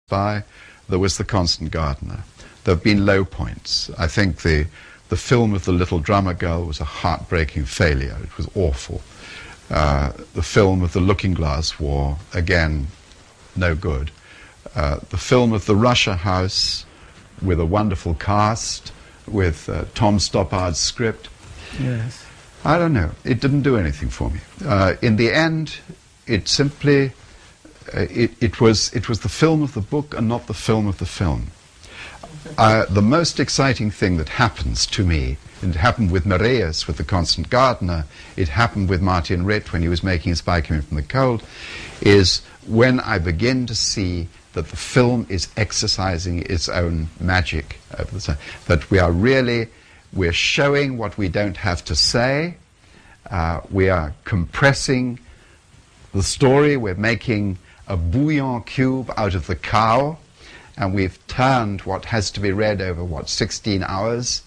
by, there was The Constant Gardener. There have been low points. I think the film of The Little Drummer Girl was a heartbreaking failure. It was awful. The film of The Looking Glass War, again, no good. The film of The Russia House, with a wonderful cast, with Tom Stoppard's script. Yes. I don't know. It didn't do anything for me. In the end, it simply... It was the film of the book and not the film of the film. The most exciting thing that happens to me, and it happened with Marius, with The Constant Gardener, it happened with Martin Ritt when he was making Spy Coming from the Cold, is when I begin to see that the film is exercising its own magic over the time. That we're showing what we don't have to say, we are compressing the story, we're making a bouillon cube out of the cow, and we've turned what has to be read over, 16 hours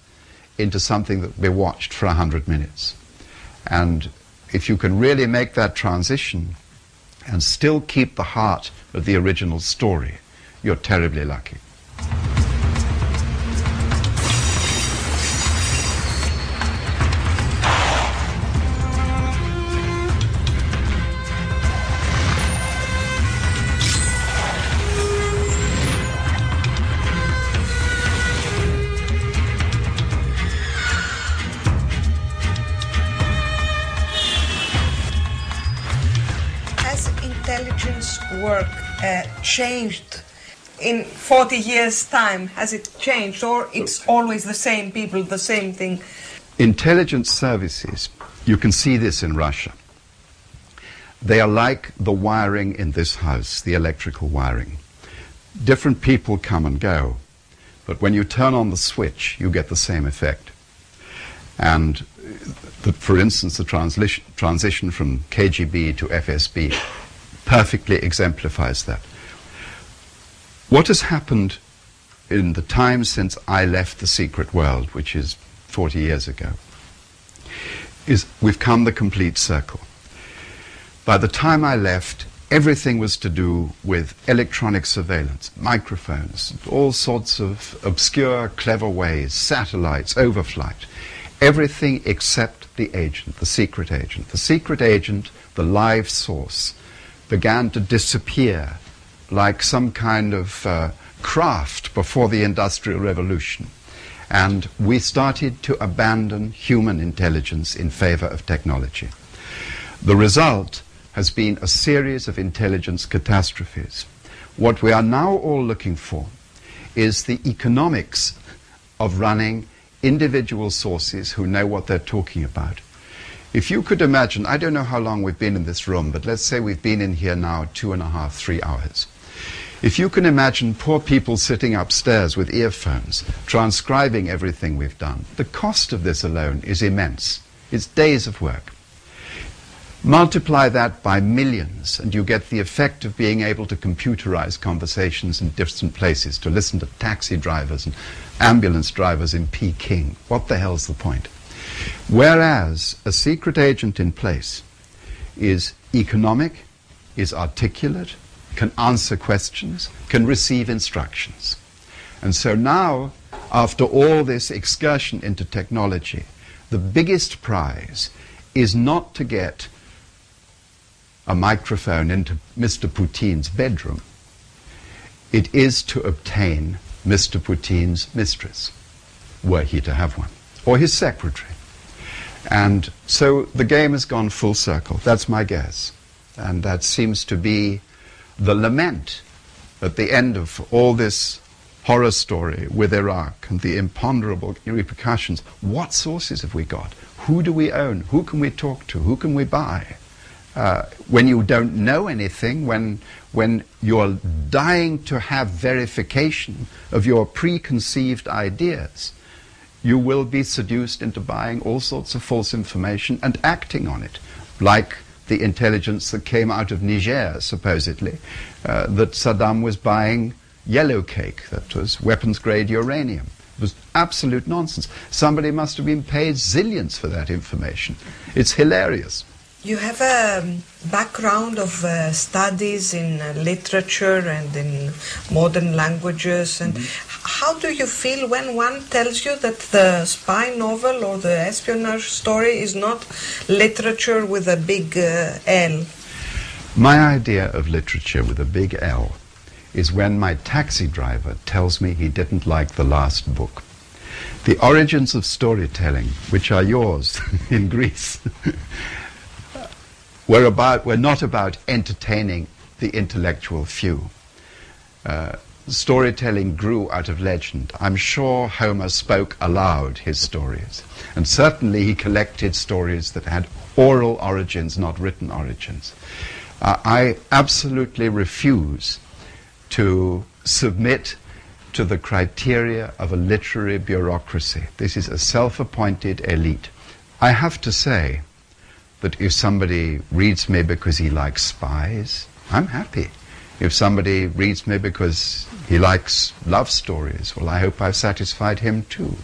into something that will be watched for 100 minutes. And if you can really make that transition and still keep the heart of the original story, you're terribly lucky. Work changed in 40 years' time? Has it changed, or it's always the same people, the same thing? Intelligence services, you can see this in Russia. They are like the wiring in this house, the electrical wiring. Different people come and go, but when you turn on the switch, you get the same effect. And for instance, the transition from KGB to FSB perfectly exemplifies that. What has happened in the time since I left the secret world, which is 40 years ago, is we've come the complete circle. By the time I left, everything was to do with electronic surveillance, microphones, all sorts of obscure, clever ways, satellites, overflight. Everything except the agent, the secret agent. The secret agent, the live source, began to disappear like some kind of craft before the Industrial Revolution. And we started to abandon human intelligence in favor of technology. The result has been a series of intelligence catastrophes. What we are now all looking for is the economics of running individual sources who know what they're talking about. If you could imagine, I don't know how long we've been in this room, but let's say we've been in here now 2.5, 3 hours. If you can imagine poor people sitting upstairs with earphones, transcribing everything we've done, the cost of this alone is immense. It's days of work. Multiply that by millions, and you get the effect of being able to computerize conversations in distant places, to listen to taxi drivers and ambulance drivers in Peking. What the hell's the point? Whereas a secret agent in place is economic, is articulate, can answer questions, can receive instructions. And so now, after all this excursion into technology, the biggest prize is not to get a microphone into Mr. Putin's bedroom. It is to obtain Mr. Putin's mistress, were he to have one, or his secretary. And so the game has gone full circle. That's my guess. And that seems to be the lament at the end of all this horror story with Iraq and the imponderable repercussions. What sources have we got? Who do we own? Who can we talk to? Who can we buy? When you don't know anything, when you're dying to have verification of your preconceived ideas, you will be seduced into buying all sorts of false information and acting on it, like the intelligence that came out of Niger, supposedly, that Saddam was buying yellow cake, that was weapons-grade uranium. It was absolute nonsense. Somebody must have been paid zillions for that information. It's hilarious. You have a background of studies in literature and in modern languages. And how do you feel when one tells you that the spy novel or the espionage story is not literature with a big L? My idea of literature with a big L is when my taxi driver tells me he didn't like the last book. The origins of storytelling, which are yours in Greece, were not about entertaining the intellectual few. Storytelling grew out of legend. I'm sure Homer spoke aloud his stories, and certainly he collected stories that had oral origins, not written origins. I absolutely refuse to submit to the criteria of a literary bureaucracy. This is a self-appointed elite. I have to say that if somebody reads me because he likes spies, I'm happy. If somebody reads me because he likes love stories, well, I hope I've satisfied him too.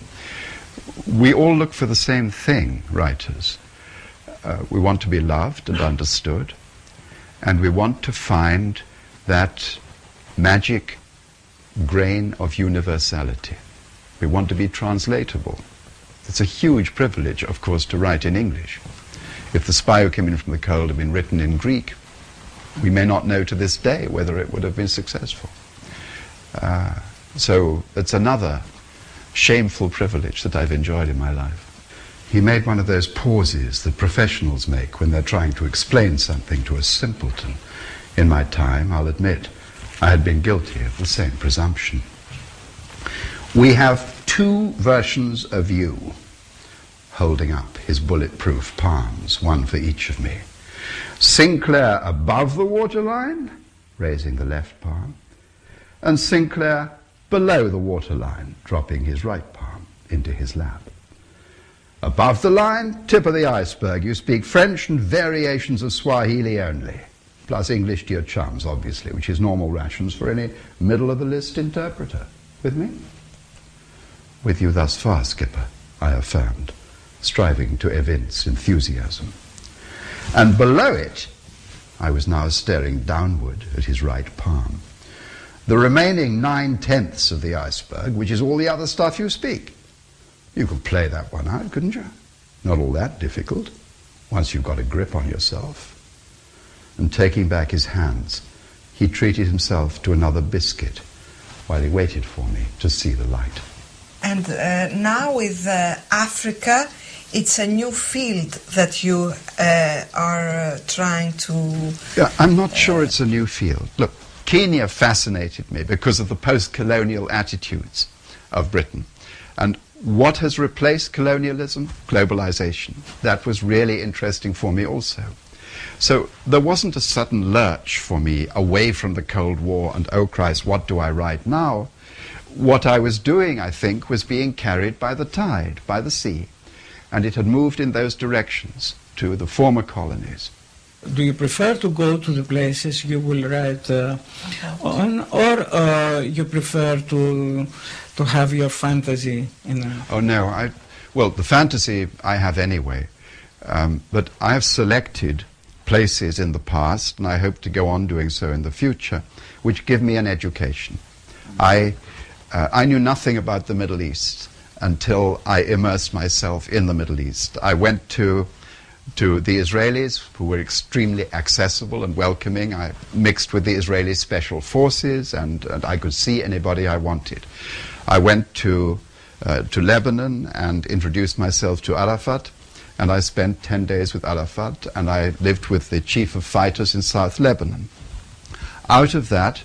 We all look for the same thing, writers. We want to be loved and understood, and we want to find that magic grain of universality. We want to be translatable. It's a huge privilege, of course, to write in English. If The Spy Who Came In From the Cold had been written in Greek, we may not know to this day whether it would have been successful. So it's another shameful privilege that I've enjoyed in my life. He made one of those pauses that professionals make when they're trying to explain something to a simpleton. In my time, I'll admit, I had been guilty of the same presumption. We have two versions of you, holding up his bulletproof palms, one for each of me. Sinclair above the waterline, raising the left palm, and Sinclair below the waterline, dropping his right palm into his lap. Above the line, tip of the iceberg, you speak French and variations of Swahili only, plus English to your chums, obviously, which is normal rations for any middle-of-the-list interpreter. With me? With you thus far, Skipper, I affirmed, striving to evince enthusiasm. And below it, I was now staring downward at his right palm, the remaining 9/10 of the iceberg, which is all the other stuff you speak. You could play that one out, couldn't you? Not all that difficult, once you've got a grip on yourself. And taking back his hands, he treated himself to another biscuit while he waited for me to see the light. And now with Africa, it's a new field that you are trying to... Yeah, I'm not sure it's a new field. Look, Kenya fascinated me because of the post-colonial attitudes of Britain. And what has replaced colonialism? Globalization. That was really interesting for me also. So there wasn't a sudden lurch for me away from the Cold War and, oh Christ, what do I write now? What I was doing, I think, was being carried by the tide, by the sea. And it had moved in those directions to the former colonies. Do you prefer to go to the places you will write on, or you prefer to have your fantasy in a... Oh no, well, the fantasy I have anyway, but I have selected places in the past, and I hope to go on doing so in the future, which give me an education. I knew nothing about the Middle East until I immersed myself in the Middle East. I went to the Israelis, who were extremely accessible and welcoming. I mixed with the Israeli special forces, and I could see anybody I wanted. I went to Lebanon and introduced myself to Arafat, and I spent 10 days with Arafat, and I lived with the chief of fighters in South Lebanon. Out of that,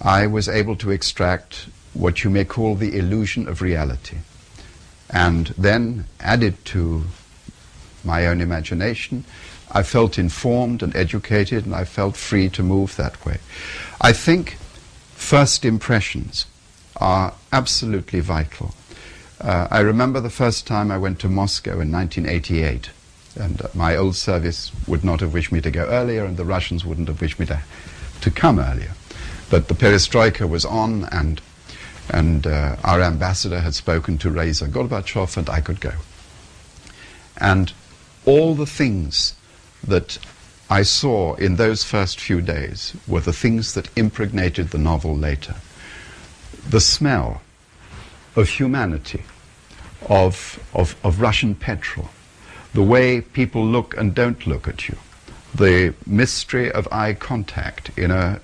I was able to extract what you may call the illusion of reality, and then added to my own imagination, I felt informed and educated, and I felt free to move that way. I think first impressions are absolutely vital. I remember the first time I went to Moscow in 1988, and my old service would not have wished me to go earlier, and the Russians wouldn't have wished me to come earlier. But the perestroika was on, and our ambassador had spoken to Reza Gorbachev, and I could go. And all the things that I saw in those first few days were the things that impregnated the novel later. The smell of humanity, of Russian petrol, the way people look and don't look at you, the mystery of eye contact in a